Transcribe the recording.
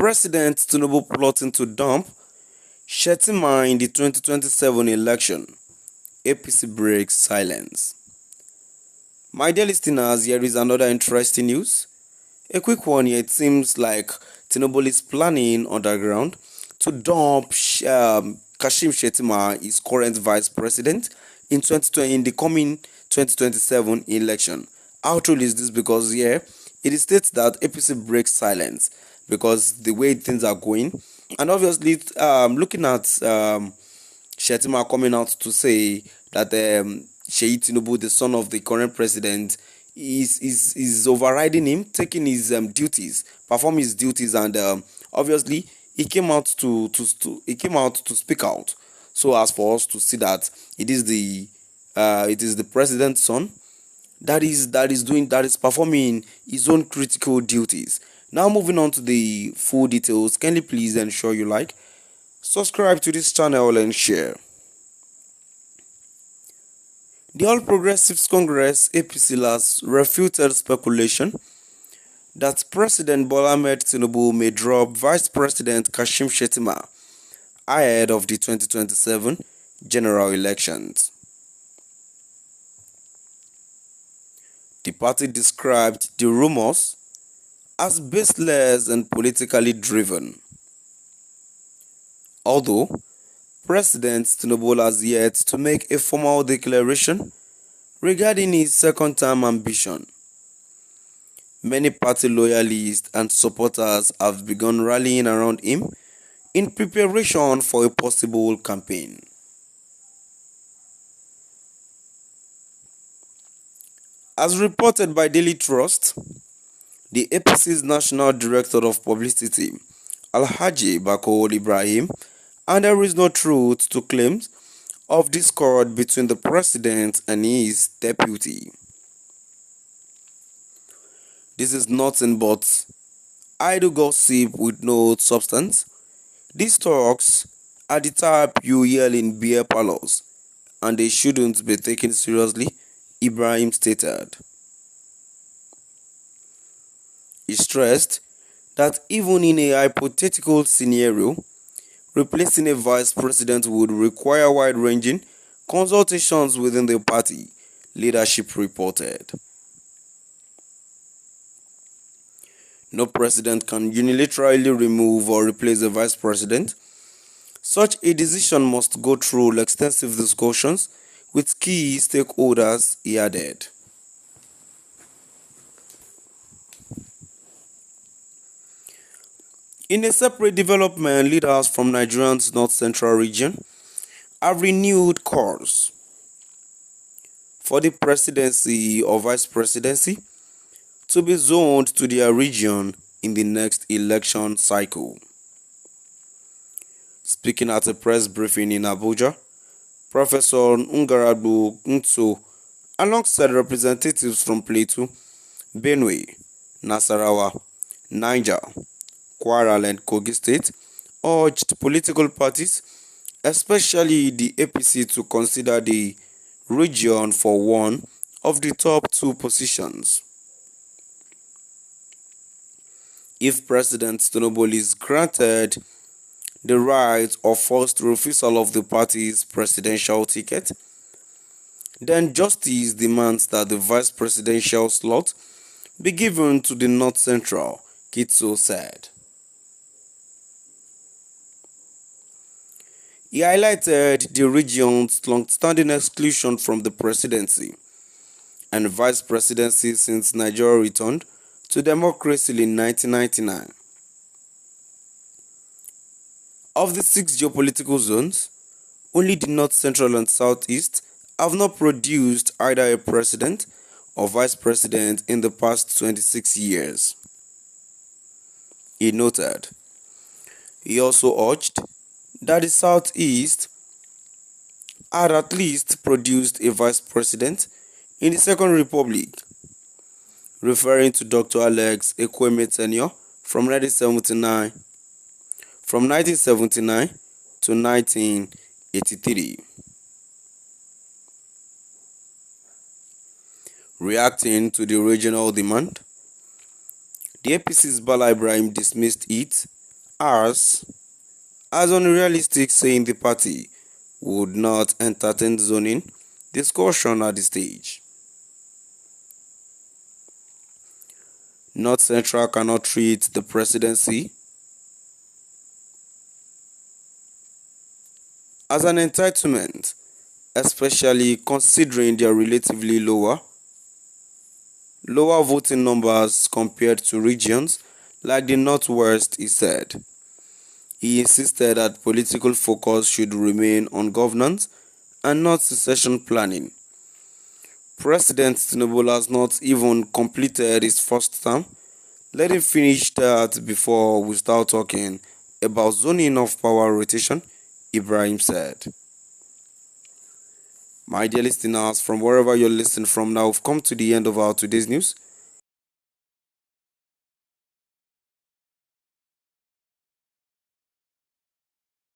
President Tinubu plotting to dump Shettima in the 2027 election. APC breaks silence. My dear listeners, here is another interesting news. A quick one here. It seems like Tinubu is planning underground to dump Kashim Shettima, his current vice president, in the coming 2027 election. How true is this? Because here it states that APC breaks silence because the way things are going, and obviously looking at Shettima coming out to say that Sheikh Tinubu, the son of the current president, is overriding him, taking his duties, perform his duties, and obviously he came out to speak out, so as for us to see that it is the president's son that is performing his own critical duties. Now moving on to the full details, kindly please ensure you like, subscribe to this channel and share. The All Progressives Congress APC last refuted speculation that President Bola Ahmed Tinubu may drop Vice President Kashim Shettima ahead of the 2027 general elections. The party described the rumors as baseless and politically driven. Although President Tinubu has yet to make a formal declaration regarding his second-term ambition, many party loyalists and supporters have begun rallying around him in preparation for a possible campaign. As reported by Daily Trust, the APC's National Director of Publicity, Alhaji Bako Ibrahim, and there is no truth to claims of discord between the president and his deputy. This is nothing but idle gossip with no substance. These talks are the type you hear in beer parlors, and they shouldn't be taken seriously, Ibrahim stated. He stressed that even in a hypothetical scenario, replacing a vice president would require wide-ranging consultations within the party, leadership reported. No president can unilaterally remove or replace a vice president. Such a decision must go through extensive discussions with key stakeholders, he added. In a separate development, leaders from Nigeria's north-central region have renewed calls for the presidency or vice presidency to be zoned to their region in the next election cycle. Speaking at a press briefing in Abuja, Professor Ngarabu Ntso, alongside representatives from Plateau, Benue, Nasarawa, Niger, Kwara and Kogi State, urged political parties, especially the APC, to consider the region for one of the top two positions. If President Tinubu is granted the right or forced refusal of the party's presidential ticket, then justice demands that the vice presidential slot be given to the North Central, Kitso said. He highlighted the region's long-standing exclusion from the presidency and vice presidency since Nigeria returned to democracy in 1999. Of the 6 geopolitical zones, only the North Central and Southeast have not produced either a president or vice president in the past 26 years. He noted. He also urged that the Southeast had at least produced a vice president in the Second Republic, referring to Dr. Alex Ekweme tenure from 1979 to 1983. Reacting to the regional demand, the APC's Bala Ibrahim dismissed it as unrealistic, saying the party would not entertain zoning discussion at this stage. North Central cannot treat the presidency as an entitlement, especially considering their relatively lower voting numbers compared to regions like the Northwest, he said. He insisted that political focus should remain on governance and not succession planning. President Tinubu has not even completed his first term. Let him finish that before we start talking about zoning of power rotation, Ibrahim said. My dear listeners, from wherever you're listening from now, we've come to the end of our today's news.